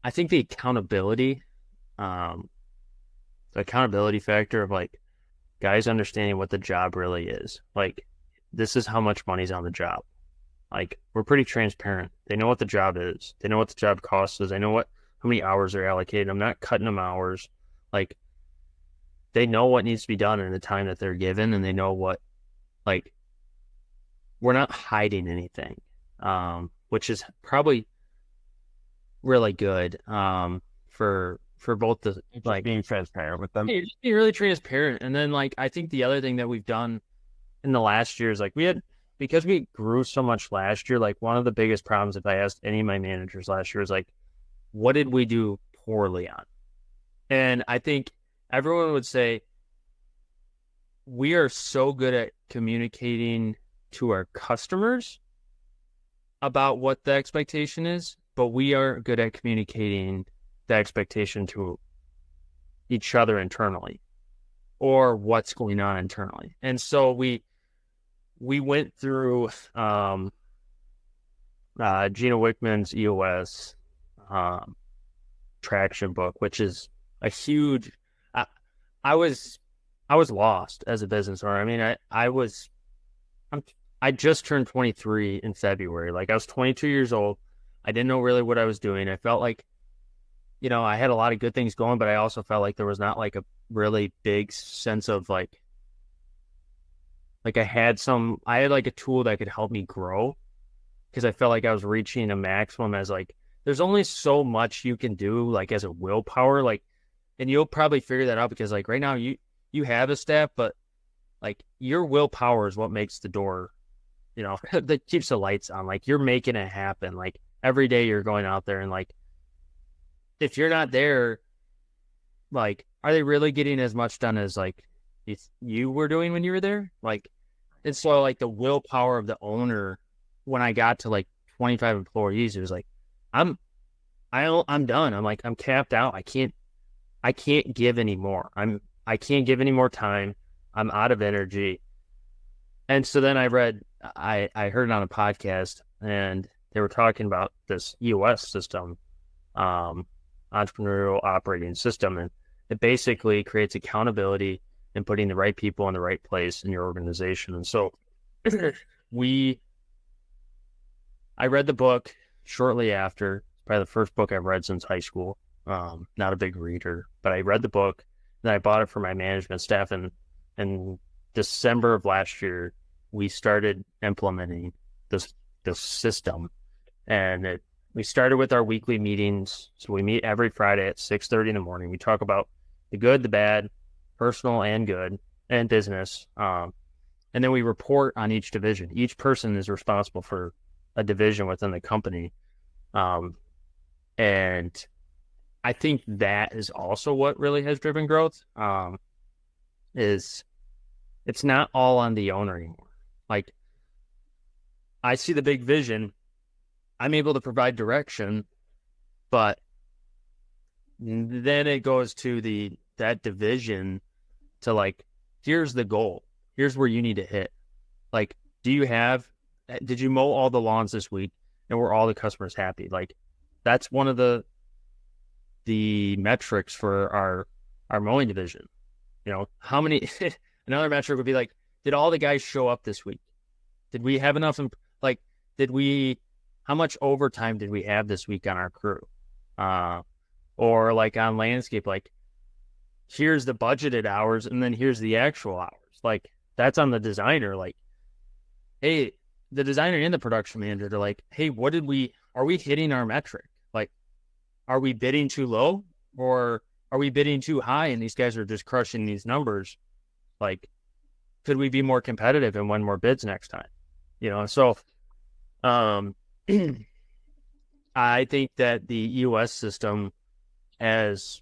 I think the accountability factor of like guys understanding what the job really is. Like this is how much money's on the job. Like we're pretty transparent. They know what the job is. They know what the job cost is. They know how many hours are allocated. I'm not cutting them hours. Like they know what needs to be done in the time that they're given, and they know what, like, we're not hiding anything, which is probably really good for both the like being transparent with them. Just be really transparent. And then like I think the other thing that we've done in the last year is like because we grew so much last year, like one of the biggest problems if I asked any of my managers last year is like, what did we do poorly on? And I think everyone would say we are so good at communicating to our customers about what the expectation is, but we are good at communicating the expectation to each other internally or what's going on internally. And so we went through Gino Wickman's EOS traction book, which is a huge. I was lost as a business owner. I mean, I just turned 23 in February. Like, I was 22 years old. I didn't know really what I was doing. I felt like, I had a lot of good things going, but I also felt like there was not like a really big sense of like I had like a tool that could help me grow, because I felt like I was reaching a maximum as like, there's only so much you can do like as a willpower, like, and you'll probably figure that out because like right now you have a staff, but like your willpower is what makes the door, that keeps the lights on. Like, you're making it happen. Like, every day you're going out there, and like, if you're not there, like, are they really getting as much done as like you were doing when you were there? Like, and so like the willpower of the owner, when I got to like 25 employees, it was like, I'm done. I'm like, I'm capped out. I can't give anymore. I can't give any more time. I'm out of energy. And so then I heard it on a podcast, and they were talking about this EOS system, entrepreneurial operating system, and it basically creates accountability and putting the right people in the right place in your organization. And so I read the book shortly after. Probably the first book I've read since high school. Not a big reader, but I read the book, and I bought it for my management staff. And in December of last year, we started implementing this system. And we started with our weekly meetings. So we meet every Friday at 6:30 in the morning. We talk about the good, the bad, personal and good, and business. And then we report on each division. Each person is responsible for a division within the company. And I think that is also what really has driven growth, is it's not all on the owner anymore. Like, I see the big vision. I'm able to provide direction, but then it goes to that division to like, here's the goal. Here's where you need to hit. Like, did you mow all the lawns this week, and were all the customers happy? Like, that's one of the metrics for our mowing division. How many, another metric would be like, did all the guys show up this week? Did we have enough? Like, how much overtime did we have this week on our crew? Or like on landscape, like, here's the budgeted hours, and then here's the actual hours. Like, that's on the designer. Like, hey, the designer and the production manager, they're like, hey, are we hitting our metric? Like, are we bidding too low, or are we bidding too high and these guys are just crushing these numbers? Like, could we be more competitive and win more bids next time? So I think that the EOS system, as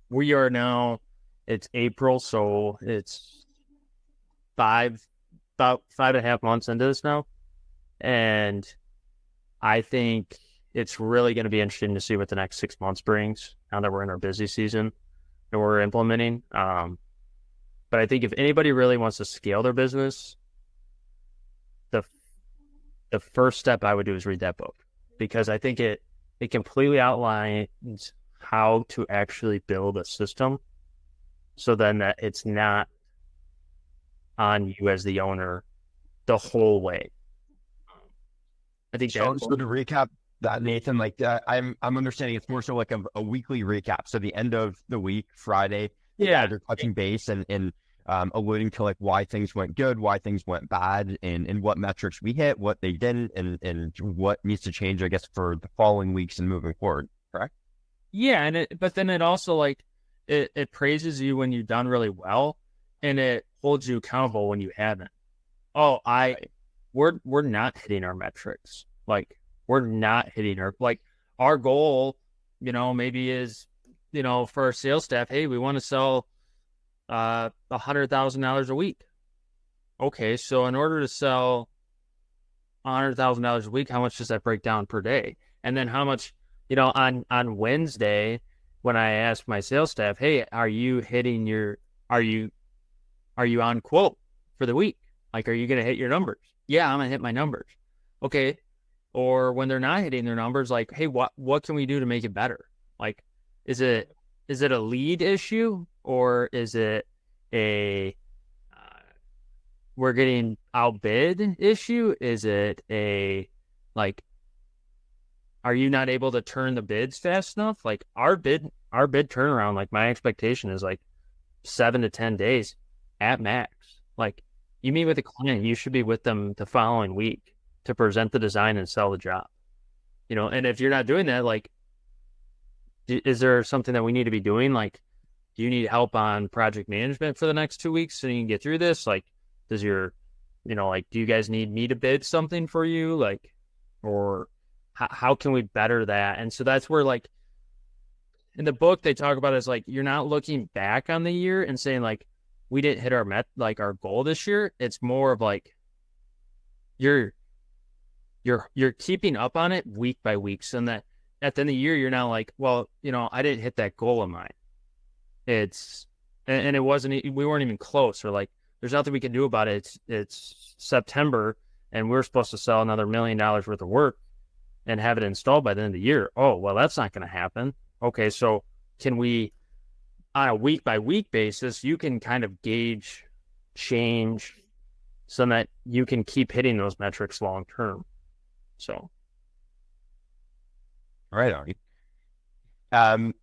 we are now, it's April, so it's about 5.5 months into this now. And I think it's really going to be interesting to see what the next 6 months brings now that we're in our busy season and we're implementing. But I think if anybody really wants to scale their business, the first step I would do is read that book, because I think it completely outlines how to actually build a system, so then that it's not on you as the owner the whole way. I think so to recap that, Nathan, like I'm understanding it's more so like a weekly recap. So the end of the week, Friday, yeah, they're touching base and alluding to like why things went good, why things went bad, and what metrics we hit, what they didn't, and what needs to change, I guess, for the following weeks and moving forward. Correct? Yeah, but then it also like it praises you when you've done really well, and it holds you accountable when you haven't. Oh, we're not hitting our metrics. Like, we're not hitting our goal, maybe is, for our sales staff, hey, we want to sell $100,000 a week. Okay, so in order to sell $100,000 a week, how much does that break down per day? And then how much, on Wednesday, when I ask my sales staff, hey, are you on quote for the week? Like, are you going to hit your numbers? Yeah, I'm going to hit my numbers. Okay, or when they're not hitting their numbers, like, hey, what can we do to make it better? Like, is it a lead issue, or is it a we're getting outbid issue? Is it a like, are you not able to turn the bids fast enough? Like our bid turnaround, like my expectation is like 7 to 10 days at max. Like you meet with a client, you should be with them the following week to present the design and sell the job. And if you're not doing that, like, is there something that we need to be doing? Like, do you need help on project management for the next 2 weeks so you can get through this? Like, does your, like, do you guys need me to bid something for you? Like, or how can we better that? And so that's where, like, in the book, they talk about it as like, you're not looking back on the year and saying like, we didn't hit our goal this year. It's more of like, you're keeping up on it week by week. So that at the end of the year, you're not like, well, I didn't hit that goal of mine. And it wasn't, we weren't even close, or like, there's nothing we can do about it. It's September and we're supposed to sell another $1 million worth of work and have it installed by the end of the year. Oh, well, that's not going to happen. Okay. So can we, on a week by week basis, you can kind of gauge change so that you can keep hitting those metrics long term. So. Right on.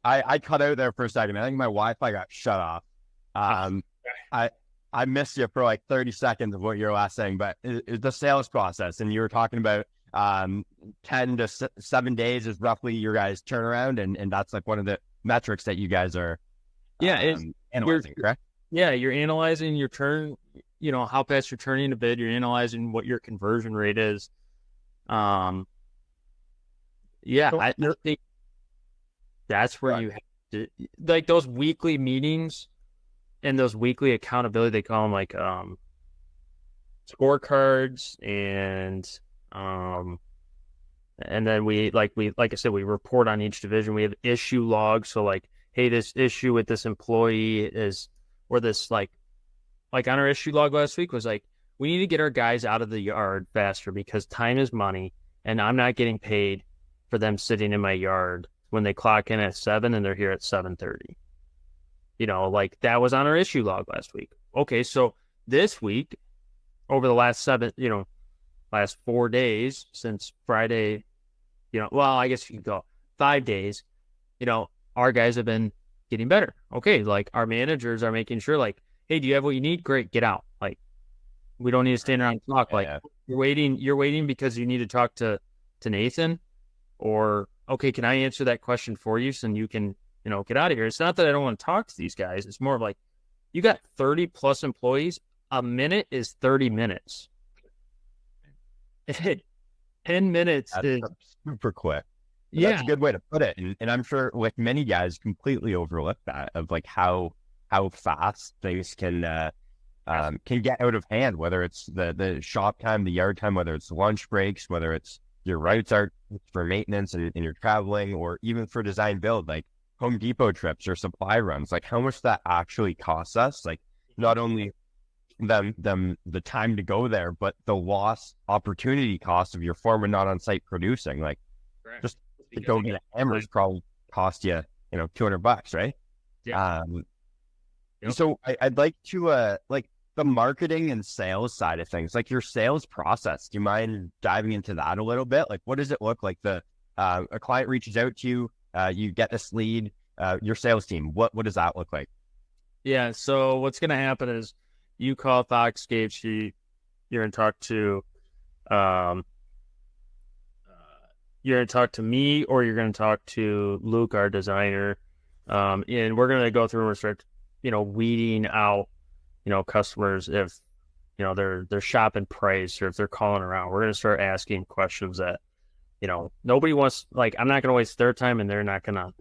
I cut out there for a second. I think my Wi-Fi got shut off. I missed you for like 30 seconds of what you were last saying, but the sales process, and you were talking about 10 to 7 days is roughly your guys' turnaround, and that's like one of the metrics that you guys are analyzing, correct? Yeah, you're analyzing your turn, how fast you're turning a bid. You're analyzing what your conversion rate is. I think that's where you have to, like, those weekly meetings and those weekly accountability, they call them like scorecards, and then we like I said, we report on each division. We have issue logs. So like, hey, this issue with this employee is, or this like on our issue log last week was like, we need to get our guys out of the yard faster because time is money, and I'm not getting paid for them sitting in my yard when they clock in at 7 and they're here at 7:30. Like that was on our issue log last week. Okay, so this week, over the last last 4 days since Friday, well, I guess you could go 5 days, our guys have been getting better. Okay, like our managers are making sure, like, hey, do you have what you need? Great, get out. Like, we don't need to stand around and talk. Like, you're waiting because you need to talk to Nathan, or okay, can I answer that question for you so you can, get out of here? It's not that I don't want to talk to these guys. It's more of like, you got 30 plus employees. A minute is 30 minutes. 10 minutes is super quick. Yeah. That's a good way to put it. And I'm sure like many guys completely overlook that, of like how fast things can get out of hand, whether it's the shop time, the yard time, whether it's lunch breaks, whether it's your routes are for maintenance and you're traveling, or even for design build, like Home Depot trips or supply runs, like how much that actually costs us. Like not only the time to go there, but the lost opportunity cost of your foreman not on site producing. Like, correct, just to go get a hammer probably cost you, $200, right? Yeah. So I'd like to like the marketing and sales side of things, like your sales process. Do you mind diving into that a little bit? Like, what does it look like? A client reaches out to you, you get this lead, your sales team. What does that look like? Yeah. So what's going to happen is you call Foxscapes, you're going to talk to, you're going to talk to me, or you're going to talk to Luke, our designer. And we're going to go through and start, weeding out, customers if, they're shopping price, or if they're calling around. We're going to start asking questions that, nobody wants, like, I'm not going to waste their time, and they're not going to,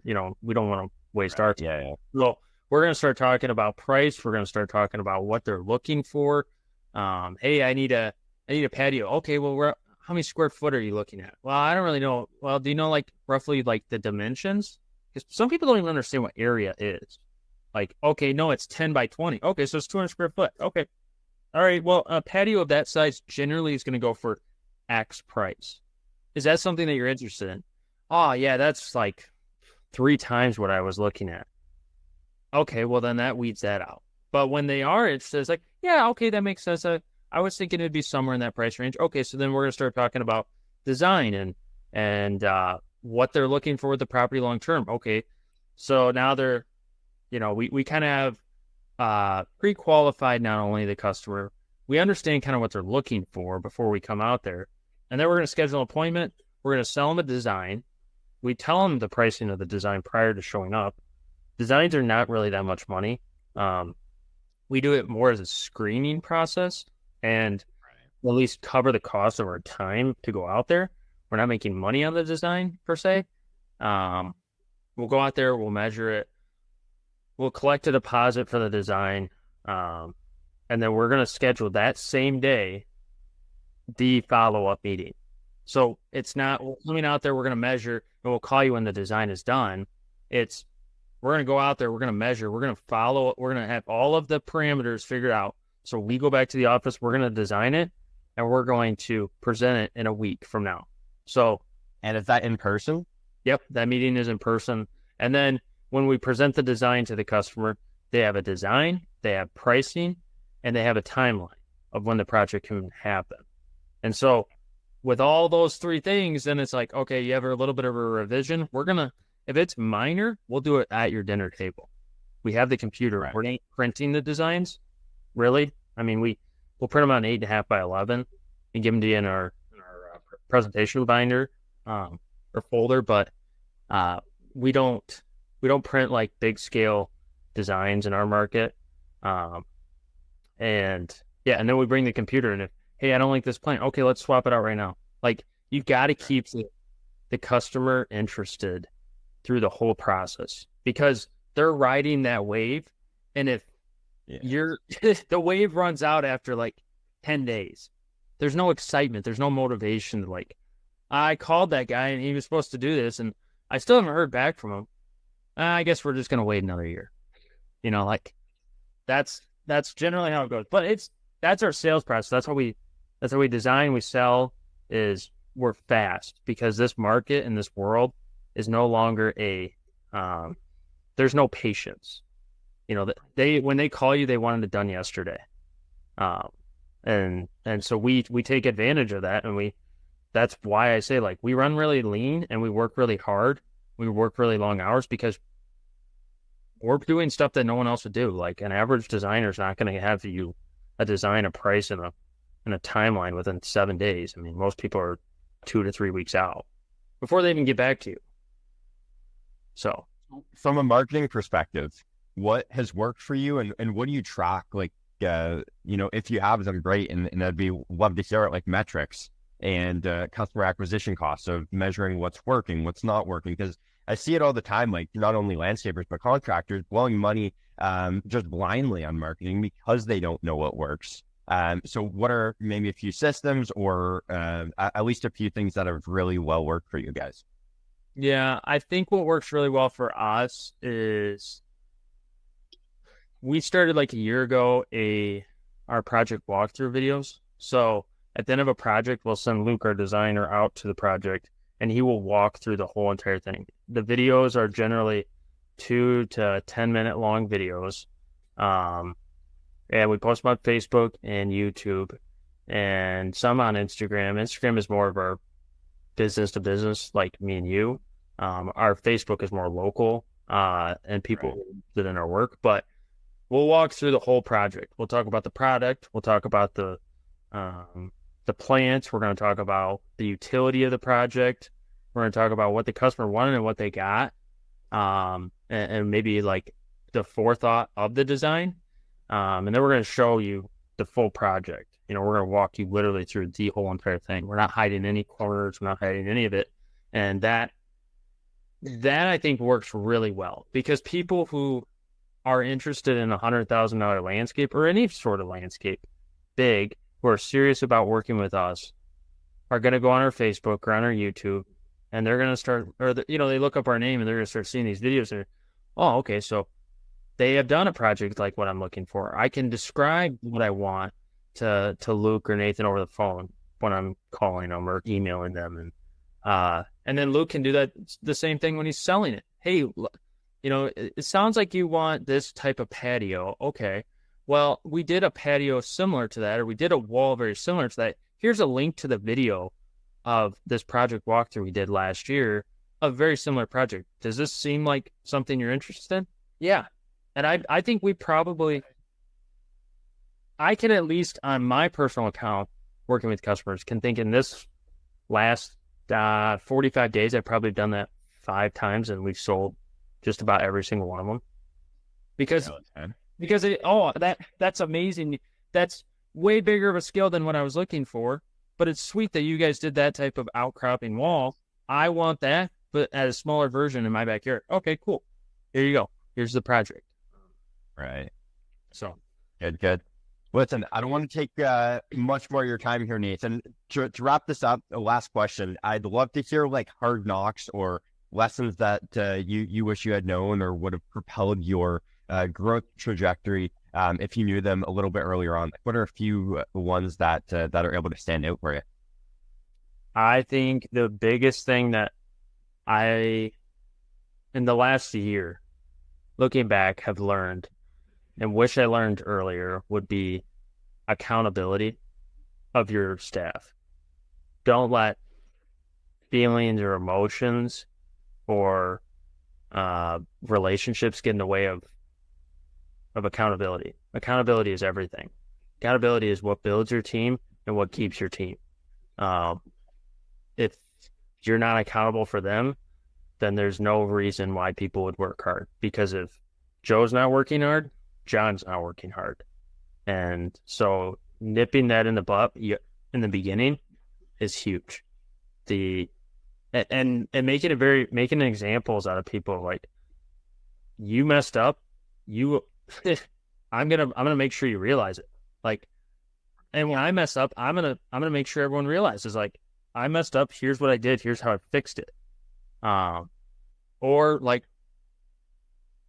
we don't want to waste our time. Yeah. So we're going to start talking about price. We're going to start talking about what they're looking for. Hey, I need a patio. Okay, well, how many square foot are you looking at? Well, I don't really know. Well, do you know like roughly like the dimensions? Because some people don't even understand what area is. Like, okay, no, it's 10 by 20. Okay, so it's 200 square foot. Okay. All right. Well, a patio of that size generally is going to go for X price. is that something that you're interested in? Oh yeah, that's like 3 times what I was looking at. Okay, well then that weeds that out. But when they are, it's like, yeah, okay, that makes sense. I was thinking it'd be somewhere in that price range. Okay, so then we're gonna start talking about design and what they're looking for with the property long term. Okay, so now they're, we kind of have pre-qualified not only the customer, we understand kind of what they're looking for before we come out there, and then we're gonna schedule an appointment. We're gonna sell them a design. We tell them the pricing of the design prior to showing up. Designs are not really that much money. We do it more as a screening process and at least cover the cost of our time to go out there. We're not making money on the design per se. We'll go out there, we'll measure it, we'll collect a deposit for the design, and then we're going to schedule that same day the follow-up meeting. So it's not we're coming out there, we're going to measure, and we'll call you when the design is done. We're going to go out there, we're going to measure, we're going to follow, we're going to have all of the parameters figured out. So we go back to the office, we're going to design it, and we're going to present it in a week from now. So, And is that in person? yep, that meeting is in person. And then when we present the design to the customer, they have a design, they have pricing, and they have a timeline of when the project can happen. And so with all those three things, then it's like, okay, you have a little bit of a revision. If it's minor, we'll do it at your dinner table. We have the computer. Right. We're not printing the designs, really. I mean, we'll print them on 8.5 by 11 and give them to you in our presentation binder or folder. But we don't print like big scale designs in our market. And then we bring the computer in. If, hey, I don't like this plan. Okay, let's swap it out right now. Like, you got to keep the customer interested through the whole process because they're riding that wave. And if the wave runs out after like 10 days, there's no excitement. There's no motivation to like, I called that guy and he was supposed to do this and I still haven't heard back from him. I guess we're just going to wait another year. Like that's generally how it goes. But that's our sales process. That's how we design, we sell, is we're fast because this market and this world is no longer there's no patience. When they call you, they wanted it done yesterday. And so we take advantage of that. And that's why I say, like, we run really lean and we work really hard. We work really long hours because we're doing stuff that no one else would do. Like, an average designer is not going to have you a design, a price, and a timeline within 7 days. I mean, most people are 2 to 3 weeks out before they even get back to you. So From a marketing perspective, what has worked for you and what do you track? Like, if you have them, great. And that'd be love to hear it, like metrics and customer acquisition costs of measuring what's working, what's not working. Because I see it all the time, like not only landscapers, but contractors blowing money just blindly on marketing because they don't know what works. So what are maybe a few systems or at least a few things that have really well worked for you guys? yeah, I think what works really well for us is we started like a year ago our project walkthrough videos. So at the end of a project, we'll send Luke, our designer, out to the project and he will walk through the whole entire thing. The videos are generally 2 to 10-minute long videos. And we post them on Facebook and YouTube and some on Instagram. Instagram is more of our business to business, like me and you. Our Facebook is more local and people that in our work, but we'll walk through the whole project. We'll talk about the product. We'll talk about the plants. We're going to talk about the utility of the project. We're going to talk about what the customer wanted and what they got, and maybe like the forethought of the design. And then we're going to show you the full project. We're going to walk you literally through the whole entire thing. We're not hiding any corners. We're not hiding any of it. And that I think works really well because people who are interested in $100,000 landscape or any sort of landscape, big, who are serious about working with us, are going to go on our Facebook or on our YouTube, and they're going to start, they look up our name and they're going to start seeing these videos. And oh, okay, so they have done a project like what I'm looking for. I can describe what I want to Luke or Nathan over the phone when I'm calling them or emailing them, And then Luke can do that the same thing when he's selling it. Hey, it sounds like you want this type of patio. Okay. Well, we did a patio similar to that, or we did a wall very similar to that. Here's a link to the video of this project walkthrough we did last year, a very similar project. Does this seem like something you're interested in? Yeah. And I think I can at least on my personal account, working with customers, can think in this last 45 days, I've probably done that 5 times, and we've sold just about every single one of them. Because that's amazing. That's way bigger of a scale than what I was looking for. But it's sweet that you guys did that type of outcropping wall. I want that, but at a smaller version in my backyard. Okay, cool. Here you go. Here's the project. Right. So Good. Listen, I don't want to take much more of your time here, Nathan. To wrap this up, the last question. I'd love to hear like hard knocks or lessons that you wish you had known or would have propelled your growth trajectory if you knew them a little bit earlier on. What are a few ones that are able to stand out for you? I think the biggest thing that I, in the last year, looking back, have learned and wish I learned earlier would be accountability of your staff. Don't let feelings or emotions or relationships get in the way of accountability. Accountability is everything. Accountability is what builds your team and what keeps your team. If you're not accountable for them, then there's no reason why people would work hard. Because if Joe's not working hard, John's not working hard. And so nipping that in the butt in the beginning is huge. And making examples out of people like, you messed up, I'm gonna make sure you realize it. Like, and when I mess up, I'm gonna make sure everyone realizes, like, I messed up, here's what I did, here's how I fixed it. Or like,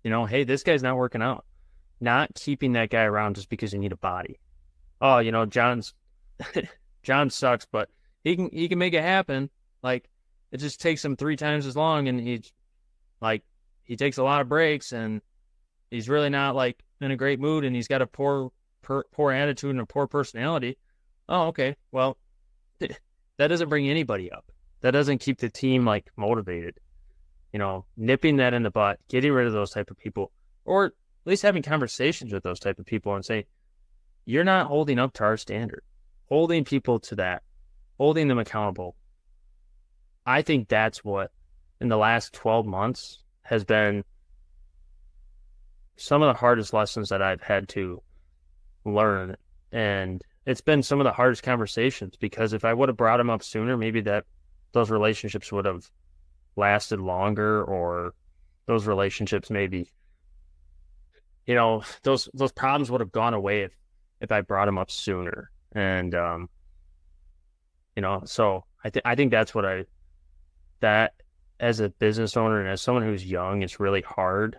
hey, this guy's not working out. Not keeping that guy around just because you need a body. Oh, John sucks, but he can make it happen. Like, it just takes him 3 times as long, and he takes a lot of breaks, and he's really not like in a great mood, and he's got a poor attitude and a poor personality. Oh, okay. Well, that doesn't bring anybody up. That doesn't keep the team like motivated. Nipping that in the butt, getting rid of those type of people, or at least having conversations with those type of people and say, you're not holding up to our standard. Holding people to that, holding them accountable. I think that's what, in the last 12 months, has been some of the hardest lessons that I've had to learn. And it's been some of the hardest conversations, because if I would have brought them up sooner, maybe those relationships would have lasted longer, or those relationships maybe, those problems would have gone away if I brought them up sooner. And, so I think that's that as a business owner and as someone who's young, it's really hard,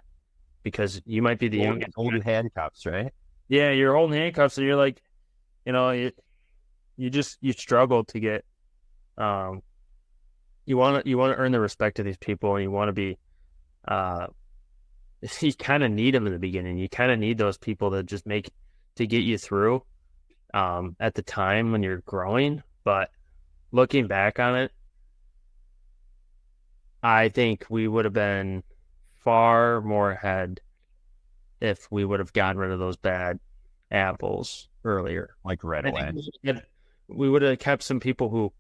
because you might be the youngest. Holding handcuffs, right? Yeah, you're holding handcuffs, and you're like, you struggle to get, you want to earn the respect of these people, and you want to be, you kind of need them in the beginning. You kind of need those people to get you through, at the time when you're growing. But looking back on it, I think we would have been far more ahead if we would have gotten rid of those bad apples earlier. Like right away. We would have kept some people who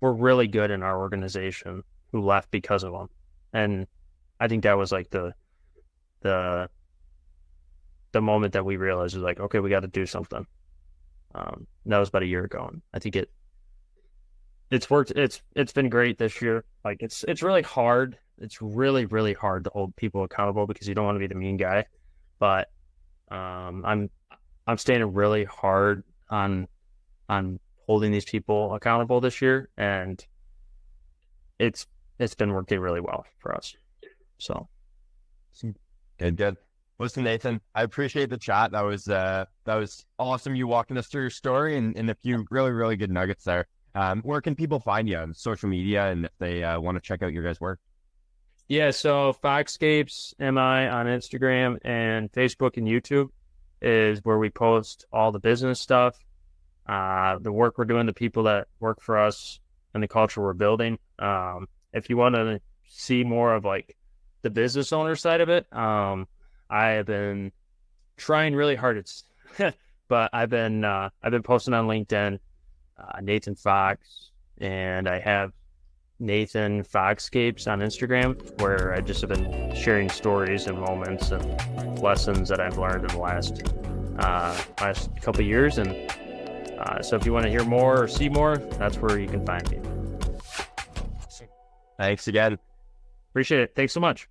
were really good in our organization who left because of them. And I think that was like the moment that we realized, was like, okay, we got to do something. That was about a year ago. And I think it's worked. It's been great this year. Like, it's really hard. It's really, really hard to hold people accountable, because you don't want to be the mean guy. But I'm staying really hard on holding these people accountable this year, and it's been working really well for us. So good. Listen, Nathan, I appreciate the chat. That was awesome. You walking us through your story and a few really, really good nuggets there. Where can people find you on social media and if they want to check out your guys' work? Yeah, so Foxscapes MI on Instagram and Facebook and YouTube is where we post all the business stuff, the work we're doing, the people that work for us, and the culture we're building. If you want to see more of like the business owner side of it, I have been trying really hard. But I've been posting on LinkedIn, Nathan Fox, and I have Nathan Foxscapes on Instagram, where I just have been sharing stories and moments and lessons that I've learned in the last couple of years. And so if you want to hear more or see more, that's where you can find me. Thanks again. Appreciate it. Thanks so much.